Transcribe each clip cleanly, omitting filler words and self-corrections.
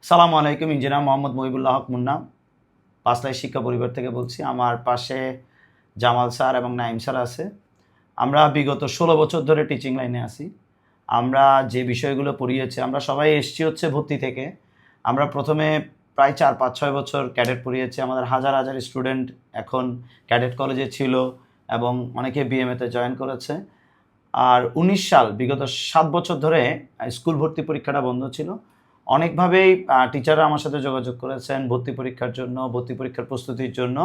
সালামু আলাইকুম। ইঞ্জিনিয়ার মোহাম্মদ মহিবুল্লাহ হক মুন্না, পাঁচলাই শিক্ষা পরিবার থেকে বলছি। আমার পাশে জামাল স্যার এবং নাইম স্যার আছে। আমরা বিগত 16 বছর ধরে টিচিং লাইনে আছি। আমরা যে বিষয়গুলো পড়িয়েছি, আমরা সবাই এসছি হচ্ছে ভর্তি থেকে। আমরা প্রথমে প্রায় 4-5-6 বছর ক্যাডেট পড়িয়েছি। আমাদের হাজার হাজার স্টুডেন্ট এখন ক্যাডেট কলেজে ছিল এবং অনেকে বিএমএতে জয়েন করেছে। আর 19 সাল, বিগত 7 বছর ধরে স্কুল ভর্তি পরীক্ষাটা বন্ধ ছিল। অনেকভাবেই টিচাররা আমার সাথে যোগাযোগ করেছেন ভর্তি পরীক্ষার জন্য, ভর্তি পরীক্ষার প্রস্তুতির জন্য।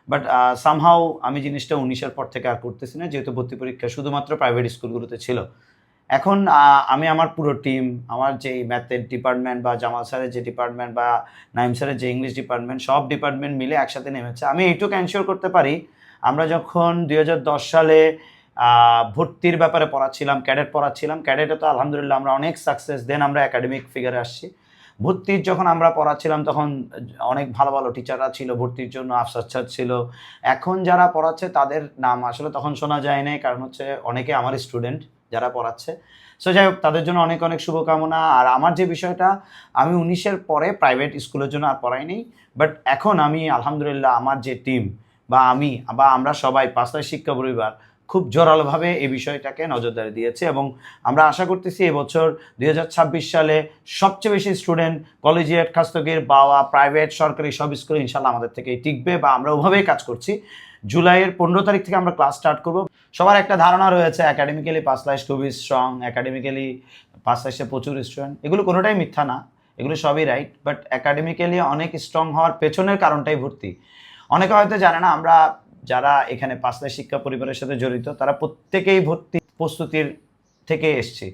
বাট সামহাউ আমি জিনিসটা 19-এর পর থেকে আর করতেছি না, যেহেতু ভর্তি পরীক্ষা শুধুমাত্র প্রাইভেট স্কুলগুলোতে ছিল। এখন আমি আমার পুরো টিম, আমার যে ম্যাথের ডিপার্টমেন্ট বা জামাল স্যারের যে ডিপার্টমেন্ট বা নাইম স্যারের যে ইংলিশ ডিপার্টমেন্ট, সব ডিপার্টমেন্ট মিলে একসাথে নেমেছে। আমি এইটুকু এনশিওর করতে পারি, আমরা যখন 2010 সালে ভর্তির ব্যাপারে পড়াচ্ছিলাম, ক্যাডেট পড়াচ্ছিলাম, ক্যাডেটে তো আলহামদুলিল্লাহ আমরা অনেক সাকসেস, দেন আমরা একাডেমিক ফিগারে আসছি। ভর্তির যখন আমরা পড়াচ্ছিলাম তখন অনেক ভালো ভালো টিচাররা ছিল, ভর্তির জন্য আফসার স্যার ছিল। এখন যারা পড়াচ্ছে তাদের নাম আসলে তখন শোনা যায় নাই, কারণ হচ্ছে অনেকে আমার স্টুডেন্ট যারা পড়াচ্ছে। সো যাই হোক, তাদের জন্য অনেক অনেক শুভকামনা। আর আমার যে বিষয়টা, আমি 19-এর পরে প্রাইভেট স্কুলের জন্য আর পড়াইনি। বাট এখন আমি আলহামদুলিল্লাহ আমার যে টিম বা আমরা সবাই পাঁচলাই শিক্ষা পরিবার খুব জোরালোভাবে এই বিষয়টাকে নজরদারি দিয়েছে এবং আমরা আশা করতেছি এবছর 2026 সালে সবচেয়ে বেশি স্টুডেন্ট কলেজিয়েট, খাস্তগির, বাওয়া, প্রাইভেট, সরকারি সব স্কুলে ইনশাল্লাহ আমাদের থেকেই টিকবে বা আমরা ওভাবেই কাজ করছি। জুলাইয়ের 15 তারিখ থেকে আমরা ক্লাস স্টার্ট করব। সবার একটা ধারণা রয়েছে একাডেমিক্যালি পাঁচলাই খুবই স্ট্রং, একাডেমিক্যালি পাঁচলাইশে প্রচুর স্টুডেন্ট। এগুলো কোনোটাই মিথ্যা না, এগুলো সবই রাইট। বাট একাডেমিক্যালি অনেক স্ট্রং হওয়ার পেছনের কারণটাই ভর্তি। অনেকে হয়তো জানে না, আমরা যারা এখানে পাঁচলাই শিক্ষা পরিবারের সাথে জড়িত তারা প্রত্যেকেই ভর্তি প্রস্তুতির থেকে এসছি।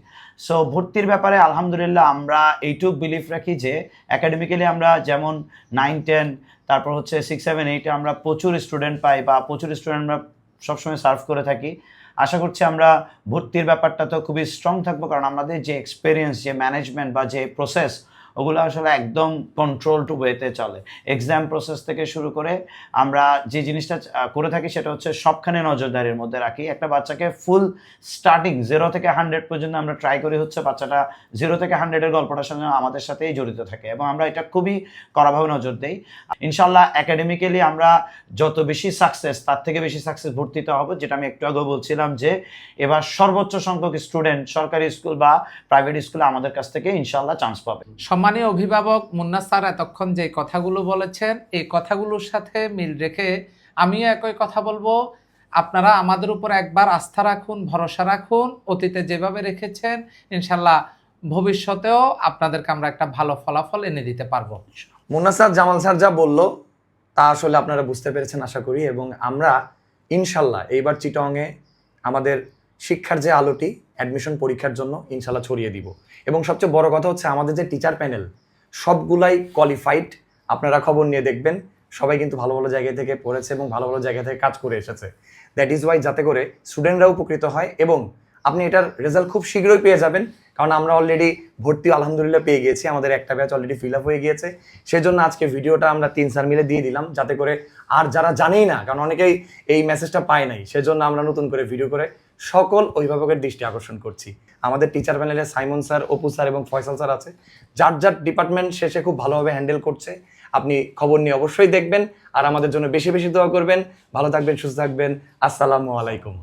সো ভর্তির ব্যাপারে আলহামদুলিল্লাহ আমরা এইটুক বিলিফ রাখি যে একাডেমিক্যালি আমরা যেমন 9-10, তারপর হচ্ছে 6-7-8 আমরা প্রচুর স্টুডেন্ট পাই বা প্রচুর স্টুডেন্ট আমরা সবসময় সার্ভ করে থাকি। আশা করছি আমরা ভর্তির ব্যাপারটা তো খুবই স্ট্রং থাকবো, কারণ আমাদের যে এক্সপিরিয়েন্স, যে ম্যানেজমেন্ট বা যে প্রসেস, ওগুলো আসলে একদম কন্ট্রোল টু ওয়েতে চলে। এক্সাম প্রসেস থেকে শুরু করে আমরা যে জিনিসটা করে থাকি সেটা হচ্ছে সবখানে নজরদারির মধ্যে রাখি। একটা বাচ্চাকে ফুল স্টার্টিং 0 থেকে 100 পর্যন্ত আমরা ট্রাই করি হচ্ছে বাচ্চাটা 0 থেকে 100-এর গল্পটার সঙ্গে আমাদের সাথেই জড়িত থাকে এবং আমরা এটা খুবই কড়াভাবে নজর দিই। ইনশাল্লাহ একাডেমিক্যালি আমরা যত বেশি সাকসেস, তার থেকে বেশি সাকসেস ভর্তিতে হবে, যেটা আমি একটু আগে বলছিলাম যে এবার সর্বোচ্চ সংখ্যক স্টুডেন্ট সরকারি স্কুল বা প্রাইভেট স্কুলে আমাদের কাছ থেকে ইনশাল্লাহ চান্স পাবে। সম্মানীয় অভিভাবক মুন্না স্যার এতক্ষণ যে কথাগুলো বলেছেন, এই কথাগুলোর সাথে মিল রেখে আমিও একই কথা বলবো। আপনারা আমাদের উপর একবার আস্থা রাখুন, ভরসা রাখুন। অতীতে যেভাবে রেখেছেন ইনশাল্লাহ ভবিষ্যতেও আপনাদেরকে আমরা একটা ভালো ফলাফল এনে দিতে পারবো। মুন্না স্যার, জামাল স্যার যা বললো তা আসলে আপনারা বুঝতে পেরেছেন আশা করি, এবং আমরা ইনশাল্লাহ এইবার চিটংয়ে আমাদের শিক্ষার যে আলোটি অ্যাডমিশন পরীক্ষার জন্য ইনশাল্লাহ ছড়িয়ে দিব। এবং সবচেয়ে বড় কথা হচ্ছে আমাদের যে টিচার প্যানেল সবগুলাই কোয়ালিফাইড। আপনারা খবর নিয়ে দেখবেন সবাই কিন্তু ভালো ভালো জায়গা থেকে পড়েছে এবং ভালো ভালো জায়গা থেকে কাজ করে এসেছে। দ্যাট ইজ ওয়াই, যাতে করে স্টুডেন্টরাও উপকৃত হয় এবং আপনি এটার রেজাল্ট খুব শীঘ্রই পেয়ে যাবেন, কারণ আমরা অলরেডি ভর্তি আলহামদুলিল্লাহ পেয়ে গিয়েছি, আমাদের একটা ব্যাচ অলরেডি ফিল আপ হয়ে গিয়েছে। সেজন্য আজকে ভিডিওটা আমরা 3 স্যার মিলে দিয়ে দিলাম, যাতে করে আর যারা জানেই না, কারণ অনেকেই এই মেসেজটা পায় নাই, সেজন্য আমরা নতুন করে ভিডিও করে সকল অভিভাবকের দৃষ্টি আকর্ষণ করছি। আমাদের টিচার প্যানেলে সাইমন স্যার, অপু স্যার এবং ফয়সাল স্যার আছে, যার যার ডিপার্টমেন্ট শেষে খুব ভালোভাবে হ্যান্ডেল করছে। আপনি খবর নিয়ে অবশ্যই দেখবেন আর আমাদের জন্য বেশি বেশি দোয়া করবেন। ভালো থাকবেন, সুস্থ থাকবেন। আসসালামু আলাইকুম।